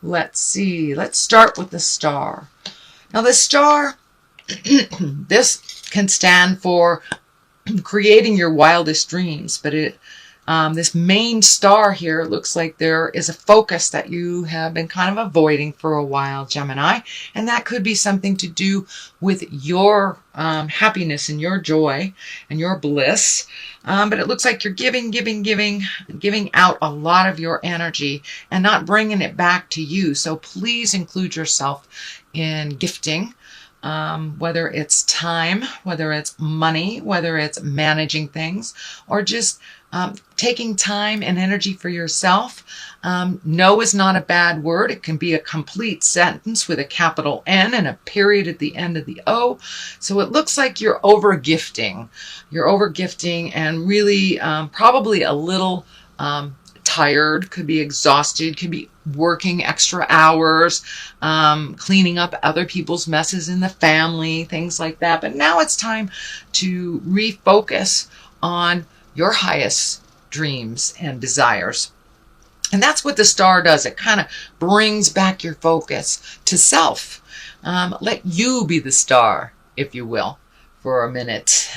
Let's see. Let's start with the star. Now the star, this can stand for creating your wildest dreams, but this main star here, it looks like there is a focus that you have been kind of avoiding for a while, Gemini, and that could be something to do with your happiness and your joy and your bliss. But it looks like you're giving out a lot of your energy and not bringing it back to you. So please include yourself in gifting. Whether it's time, whether it's money, whether it's managing things, or just taking time and energy for yourself. No is not a bad word. It can be a complete sentence with a capital N and a period at the end of the O. So it looks like you're over gifting. You're over gifting and really probably a little tired, could be exhausted, could be working extra hours, cleaning up other people's messes in the family, things like that. But now it's time to refocus on your highest dreams and desires. And that's what the star does. It kind of brings back your focus to self. Let you be the star, if you will, for a minute,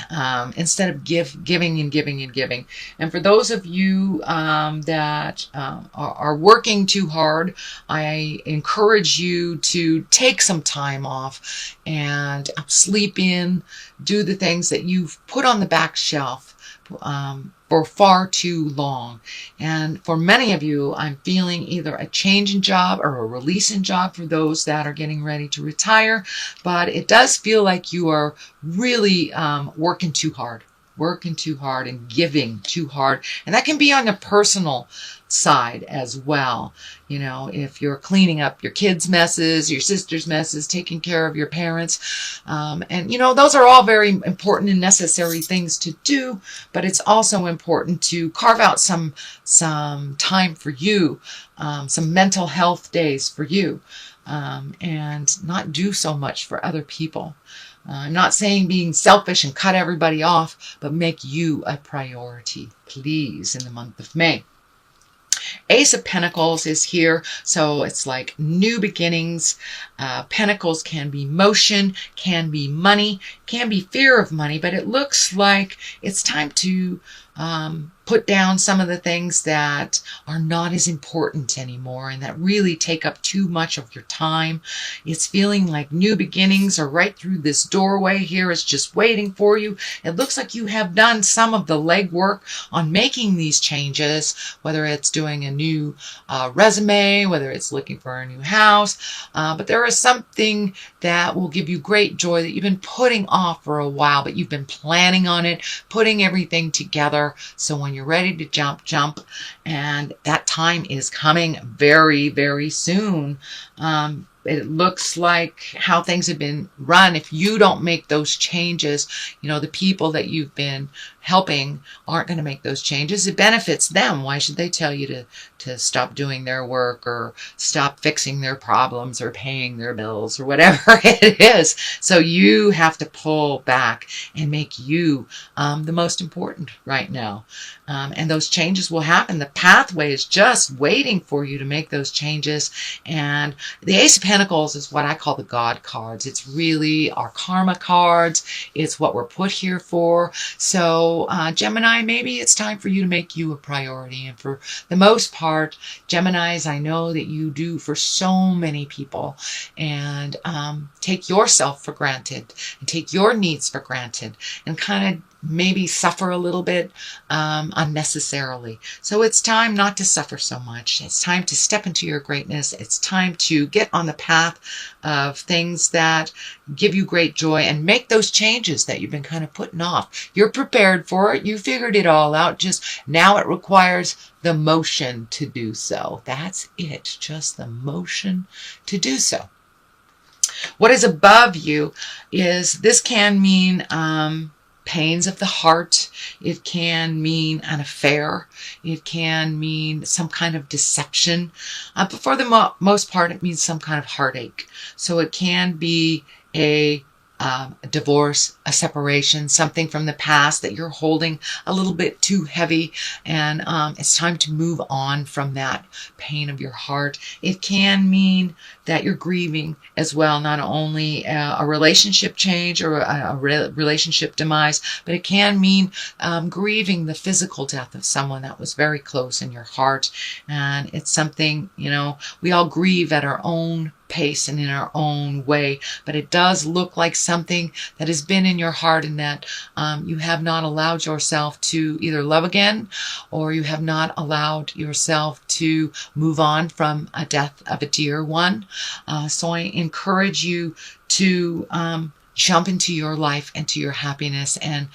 instead of giving. And for those of you that are working too hard, I encourage you to take some time off and sleep in, do the things that you've put on the back shelf for far too long. And for many of you, I'm feeling either a change in job or a release in job for those that are getting ready to retire. But it does feel like you are really working too hard and giving too hard. And that can be on a personal side as well. You know, if you're cleaning up your kids' messes, your sister's messes, taking care of your parents. And, you know, those are all very important and necessary things to do, but it's also important to carve out some time for you, some mental health days for you, and not do so much for other people. I'm not saying being selfish and cut everybody off, but make you a priority, please, in the month of May. Ace of Pentacles is here, so it's like new beginnings. Pentacles can be motion, can be money, can be fear of money, but it looks like it's time to put down some of the things that are not as important anymore and that really take up too much of your time. It's feeling like new beginnings are right through this doorway here. It's just waiting for you. It looks like you have done some of the legwork on making these changes, whether it's doing a new resume, whether it's looking for a new house. But there is something that will give you great joy that you've been putting off for a while, but you've been planning on it, putting everything together. So when you're ready to jump, and that time is coming very, very soon. It looks like how things have been run. If you don't make those changes, you know, the people that you've been helping aren't going to make those changes. It benefits them. Why should they tell you to stop doing their work or stop fixing their problems or paying their bills or whatever it is? So you have to pull back and make you the most important right now. And those changes will happen. The pathway is just waiting for you to make those changes. And the Ace of Pentacles is what I call the God cards. It's really our karma cards. It's what we're put here for. So Gemini, maybe it's time for you to make you a priority. And for the most part, Geminis, I know that you do for so many people. And take yourself for granted and take your needs for granted and kind of maybe suffer a little bit unnecessarily. So it's time not to suffer so much. It's time to step into your greatness. It's time to get on the path of things that give you great joy and make those changes that you've been kind of putting off. You're prepared for it. You figured it all out. Just now it requires the motion to do so. That's it. Just the motion to do so. What is above you is this can mean pains of the heart. It can mean an affair. It can mean some kind of deception. But for the most part, it means some kind of heartache. So it can be a a divorce, a separation, something from the past that you're holding a little bit too heavy, and it's time to move on from that pain of your heart. It can mean that you're grieving as well, not only a relationship change or a relationship demise, but it can mean grieving the physical death of someone that was very close in your heart. And it's something, we all grieve at our own pace and in our own way, but it does look like something that has been in your heart, and that you have not allowed yourself to either love again, or you have not allowed yourself to move on from a death of a dear one. So I encourage you to jump into your life, into your happiness, and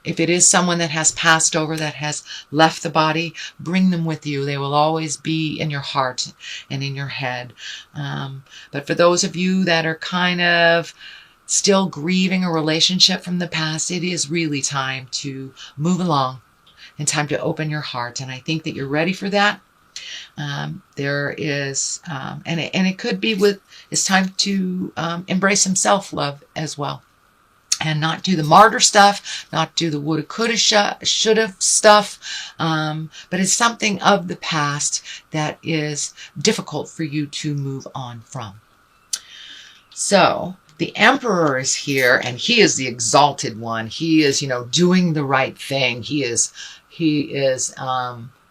if it is someone that has passed over, that has left the body, bring them with you. They will always be in your heart and in your head. But for those of you that are kind of still grieving a relationship from the past, it is really time to move along and time to open your heart. And I think that you're ready for that. There is, and it could be it's time to embrace some self-love as well. And not do the martyr stuff, not do the woulda, coulda, shoulda stuff, but it's something of the past that is difficult for you to move on from. So the Emperor is here, and he is the exalted one. He is, doing the right thing. He is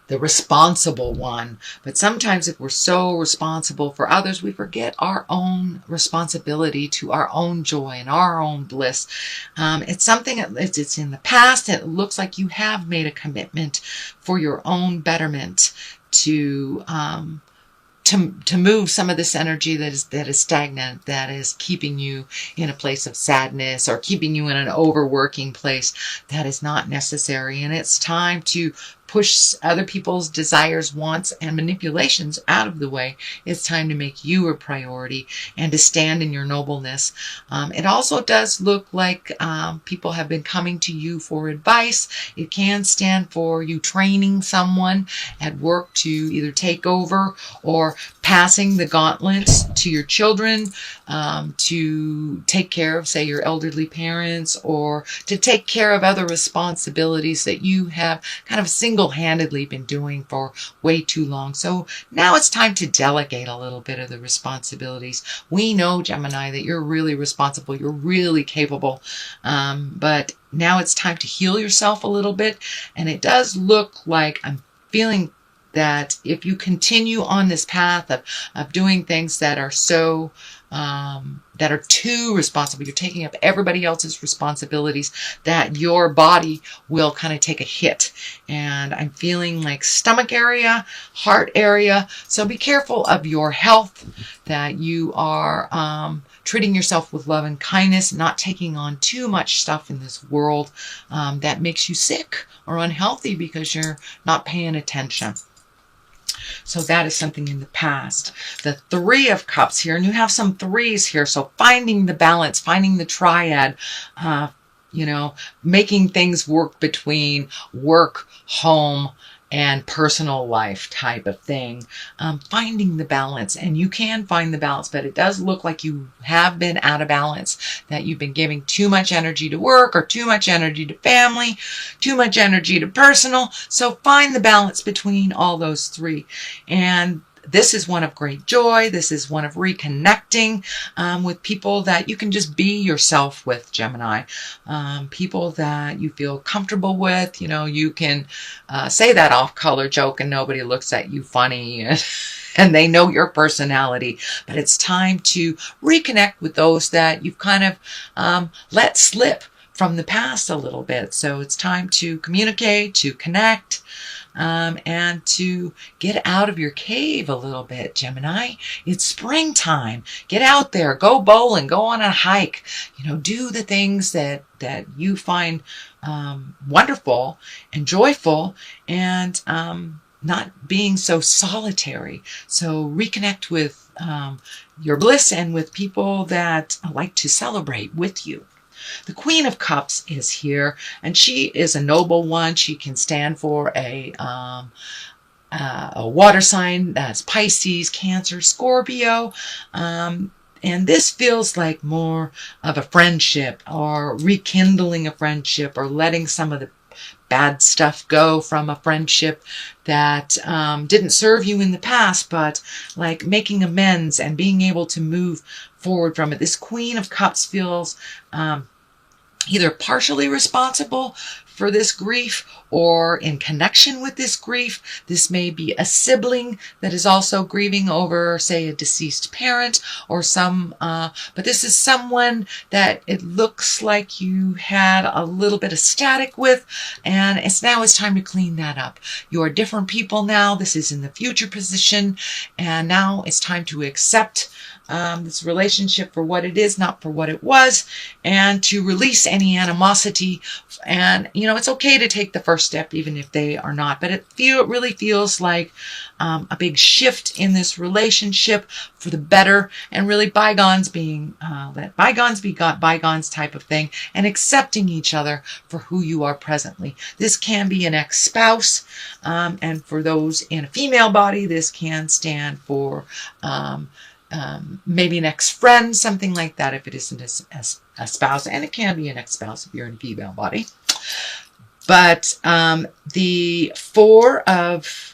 the responsible one. But sometimes if we're so responsible for others, we forget our own responsibility to our own joy and our own bliss. It's something, it's in the past. It looks like you have made a commitment for your own betterment to move some of this energy that is stagnant, that is keeping you in a place of sadness, or keeping you in an overworking place that is not necessary. And it's time to push other people's desires, wants, and manipulations out of the way. It's time to make you a priority and to stand in your nobleness. It also does look like people have been coming to you for advice. It can stand for you training someone at work to either take over, or passing the gauntlets to your children, to take care of, say, your elderly parents, or to take care of other responsibilities that you have kind of single-handedly been doing for way too long. So now it's time to delegate a little bit of the responsibilities. We know, Gemini, that you're really responsible. You're really capable. But now it's time to heal yourself a little bit. And it does look like I'm feeling that if you continue on this path of doing things that are so that are too responsible, you're taking up everybody else's responsibilities, that your body will kind of take a hit. And I'm feeling like stomach area, heart area. So be careful of your health, that you are treating yourself with love and kindness, not taking on too much stuff in this world that makes you sick or unhealthy because you're not paying attention. So that is something in the past. The Three of Cups here, and you have some threes here. So finding the balance, finding the triad, making things work between work, home, and personal life type of thing. Finding the balance, and you can find the balance, but it does look like you have been out of balance, that you've been giving too much energy to work, or too much energy to family, too much energy to personal. So find the balance between all those three. And this is one of great joy. This is one of reconnecting with people that you can just be yourself with, Gemini. People that you feel comfortable with. You can say that off-color joke and nobody looks at you funny and they know your personality. But it's time to reconnect with those that you've kind of let slip from the past a little bit. So it's time to communicate, to connect, and to get out of your cave a little bit, Gemini. It's springtime. Get out there, go bowling, go on a hike, do the things that you find wonderful and joyful, and not being so solitary. So reconnect with your bliss and with people that like to celebrate with you. The Queen of Cups is here, and she is a noble one. She can stand for a water sign. That's Pisces, Cancer, Scorpio. And And this feels like more of a friendship, or rekindling a friendship, or letting some of the bad stuff go from a friendship that didn't serve you in the past, but like making amends and being able to move forward from it. This Queen of Cups feels either partially responsible for this grief or in connection with this grief. This may be a sibling that is also grieving over, say, a deceased parent or but this is someone that it looks like you had a little bit of static with, and it's time to clean that up. You are different people now. This is in the future position, and now it's time to accept this relationship for what it is, not for what it was, and to release any animosity. And it's okay to take the first step, even if they are not. But it really feels like a big shift in this relationship for the better, and really bygones being let bygones be bygones type of thing, and accepting each other for who you are presently. This can be an ex-spouse, and for those in a female body, this can stand for maybe an ex-friend, something like that, if it isn't a spouse. And it can be an ex-spouse if you're in a female body. But the Four of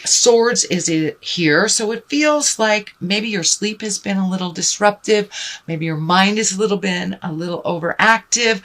Swords is here. So it feels like maybe your sleep has been a little disruptive. Maybe your mind is a little overactive.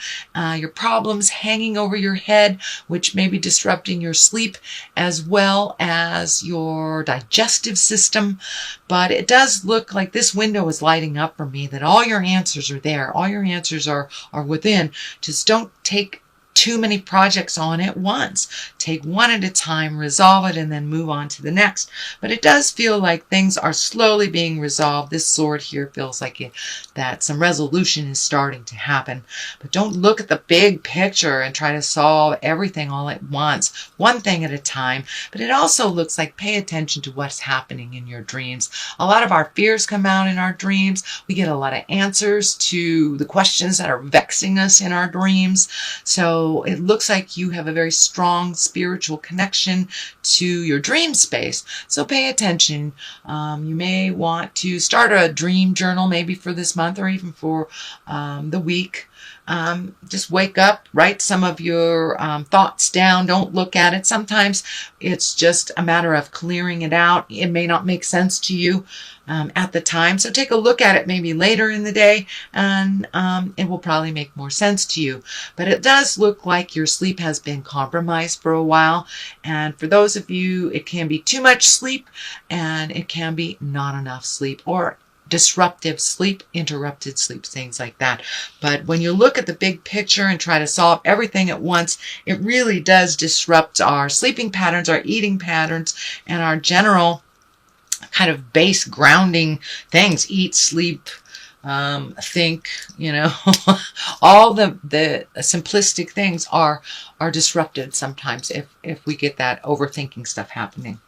Your problems hanging over your head, which may be disrupting your sleep as well as your digestive system. But it does look like this window is lighting up for me, that all your answers are there. All your answers are within. Just don't take too many projects on at once. Take one at a time, resolve it, and then move on to the next. But it does feel like things are slowly being resolved. This sword here feels like that some resolution is starting to happen. But don't look at the big picture and try to solve everything all at once, one thing at a time. But it also looks like pay attention to what's happening in your dreams. A lot of our fears come out in our dreams. We get a lot of answers to the questions that are vexing us in our dreams. So it looks like you have a very strong spiritual connection to your dream space. So pay attention. You may want to start a dream journal, maybe for this month or even for the week. Just wake up, write some of your thoughts down. Don't look at it. Sometimes it's just a matter of clearing it out. It may not make sense to you at the time. So take a look at it maybe later in the day, and it will probably make more sense to you. But it does look like your sleep has been compromised for a while. And for those of you, it can be too much sleep, and it can be not enough sleep, or disruptive sleep, interrupted sleep, things like that. But when you look at the big picture and try to solve everything at once, it really does disrupt our sleeping patterns, our eating patterns, and our general kind of base grounding things. Eat, sleep, think, all the simplistic things are disrupted sometimes if we get that overthinking stuff happening.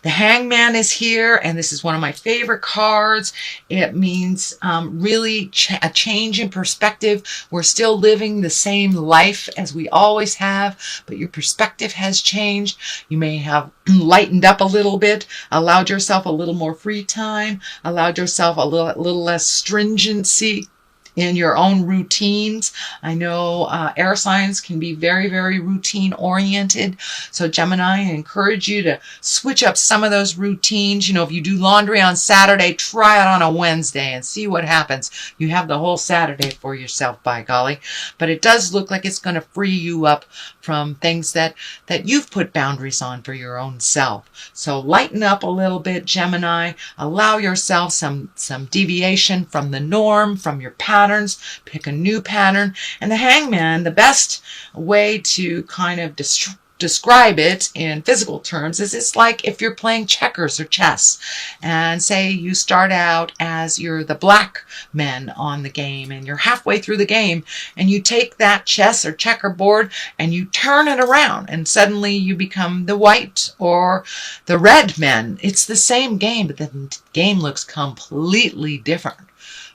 The Hangman is here, and this is one of my favorite cards. It means really a change in perspective. We're still living the same life as we always have, but your perspective has changed. You may have lightened up a little bit, allowed yourself a little more free time, allowed yourself a little less stringency in your own routines. I know air signs can be very, very routine oriented. So Gemini, I encourage you to switch up some of those routines. If you do laundry on Saturday, try it on a Wednesday and see what happens. You have the whole Saturday for yourself, by golly. But it does look like it's going to free you up from things that you've put boundaries on for your own self. So lighten up a little bit, Gemini. Allow yourself some deviation from the norm, from your patterns. Pick a new pattern. And the Hangman, the best way to kind of describe it in physical terms is it's like if you're playing checkers or chess, and say you start out as you're the black men on the game, and you're halfway through the game, and you take that chess or checkerboard and you turn it around, and suddenly you become the white or the red men. It's the same game, but the game looks completely different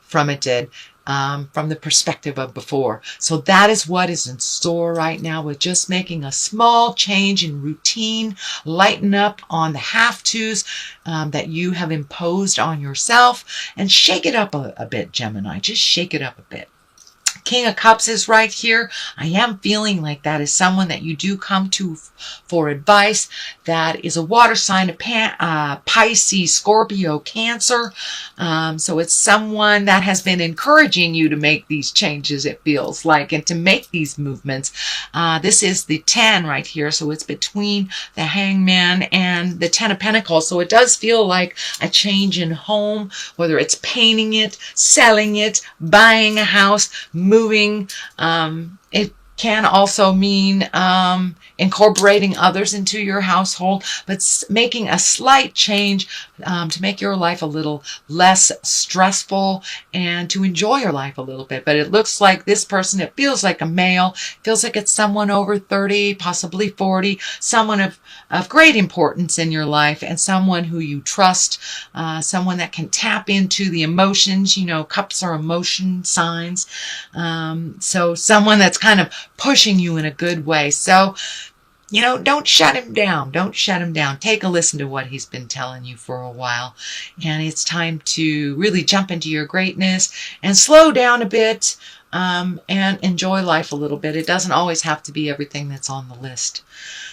from it did. from the perspective of before. So that is what is in store right now, with just making a small change in routine, lighten up on the have-tos that you have imposed on yourself, and shake it up a bit, Gemini. Just shake it up a bit. King of Cups is right here. I am feeling like that is someone that you do come to for advice. That is a water sign, Pisces, Scorpio, Cancer. So it's someone that has been encouraging you to make these changes, it feels like, and to make these movements. This is the 10 right here. So it's between the Hangman and the 10 of Pentacles. So it does feel like a change in home, whether it's painting it, selling it, buying a house, moving. It can also mean incorporating others into your household, but making a slight change to make your life a little less stressful and to enjoy your life a little bit. But it looks like this person, it feels like a male, feels like it's someone over 30, possibly 40, someone of great importance in your life, and someone who you trust, someone that can tap into the emotions. You know, cups are emotion signs. So someone that's kind of pushing you in a good way. So, you know, don't shut him down. Don't shut him down. Take a listen to what he's been telling you for a while. And it's time to really jump into your greatness and slow down a bit and enjoy life a little bit. It doesn't always have to be everything that's on the list.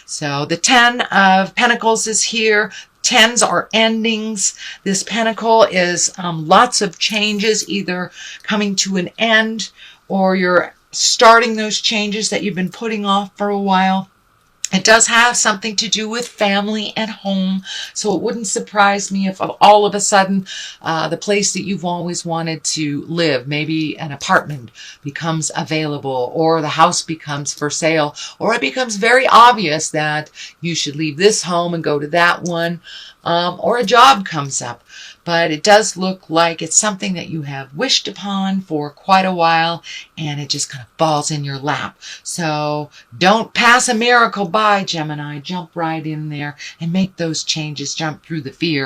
So the 10 of Pentacles is here. 10s are endings. This pentacle is lots of changes, either coming to an end or you're starting those changes that you've been putting off for a while. It does have something to do with family and home, so it wouldn't surprise me if all of a sudden the place that you've always wanted to live, maybe an apartment, becomes available, or the house becomes for sale, or it becomes very obvious that you should leave this home and go to that one, or a job comes up. But it does look like it's something that you have wished upon for quite a while, and it just kind of falls in your lap. So don't pass a miracle by, Gemini. Jump right in there and make those changes. Jump through the fear.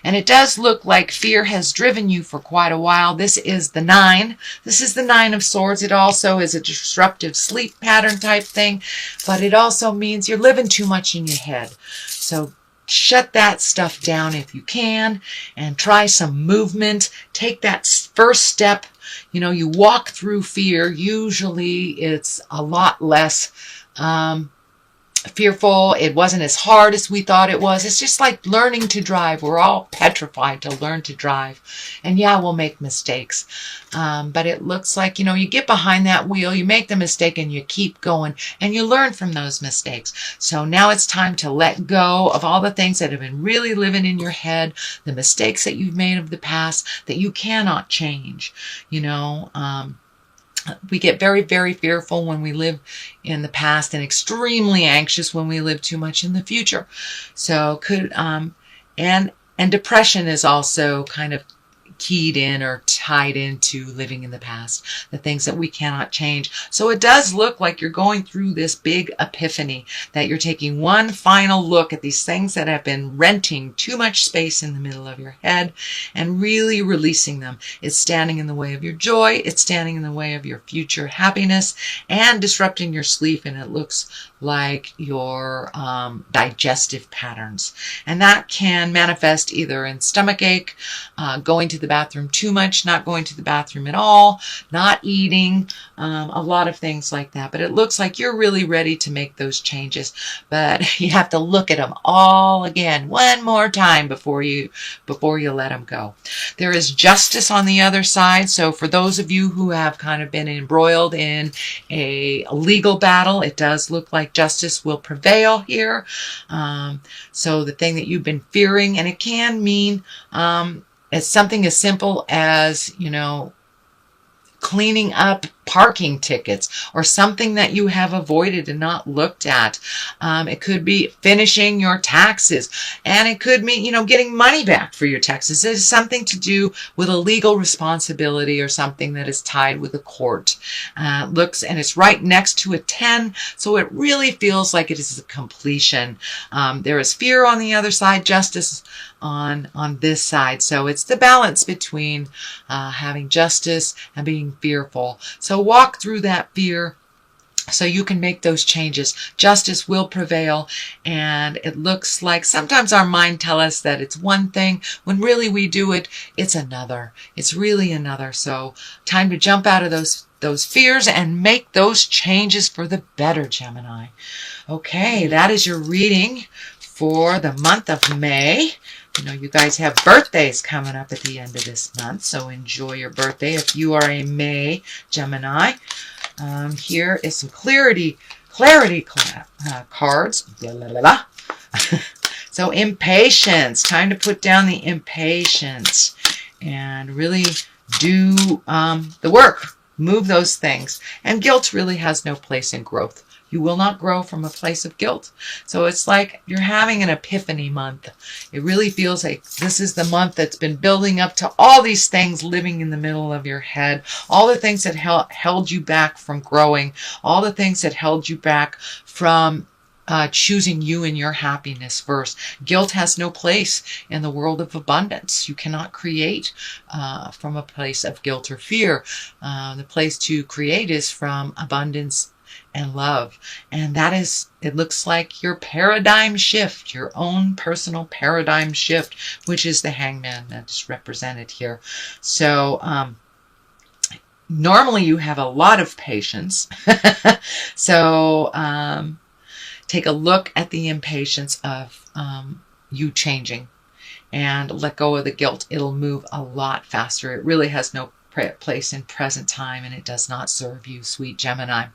And it does look like fear has driven you for quite a while. This is the 9. This is the 9 of Swords. It also is a disruptive sleep pattern type thing, but it also means you're living too much in your head. So shut that stuff down if you can and try some movement. Take that first step. You know, you walk through fear. Usually it's a lot less fearful. It wasn't as hard as we thought it was. It's just like learning to drive. We're all petrified to learn to drive. And yeah, we'll make mistakes. But it looks like, you know, you get behind that wheel, you make the mistake and you keep going and you learn from those mistakes. So now it's time to let go of all the things that have been really living in your head, the mistakes that you've made of the past that you cannot change. You know, we get very, very fearful when we live in the past and extremely anxious when we live too much in the future. So and depression is also kind of keyed in or tied into living in the past, the things that we cannot change. So it does look like you're going through this big epiphany, that you're taking one final look at these things that have been renting too much space in the middle of your head and really releasing them. It's standing in the way of your joy. It's standing in the way of your future happiness and disrupting your sleep. And it looks like your digestive patterns. And that can manifest either in stomachache, going to the bathroom too much, not going to the bathroom at all, not eating, a lot of things like that. But it looks like you're really ready to make those changes. But you have to look at them all again one more time before you let them go. There is justice on the other side. So for those of you who have kind of been embroiled in a legal battle, it does look like justice will prevail here. So the thing that you've been fearing, and it can mean it's something as simple as, you know, cleaning up parking tickets or something that you have avoided and not looked at. It could be finishing your taxes, and it could mean, getting money back for your taxes. It is something to do with a legal responsibility or something that is tied with a court. And it's right next to a 10, so it really feels like it is a completion. There is fear on the other side, justice on this side. So it's the balance between having justice and being fearful. So walk through that fear so you can make those changes. Justice will prevail, and it looks like sometimes our mind tells us that it's one thing when really we do it, it's another. It's really another. So time to jump out of those fears and make those changes for the better, Gemini. Okay, that is your reading for the month of May. You guys have birthdays coming up at the end of this month, so enjoy your birthday if you are a May Gemini. Here is some clarity cards. Blah, blah, blah, blah. So impatience. Time to put down the impatience and really do the work. Move those things. And guilt really has no place in growth. You will not grow from a place of guilt. So it's like you're having an epiphany month. It really feels like this is the month that's been building up to all these things living in the middle of your head. All the things that held you back from growing. All the things that held you back from choosing you and your happiness first. Guilt has no place in the world of abundance. You cannot create from a place of guilt or fear. The place to create is from abundance and love. And that is, it looks like your paradigm shift, your own personal paradigm shift, which is the Hangman that's represented here. So normally you have a lot of patience. So take a look at the impatience of you changing and let go of the guilt. It'll move a lot faster. It really has no place in present time, and it does not serve you, sweet Gemini.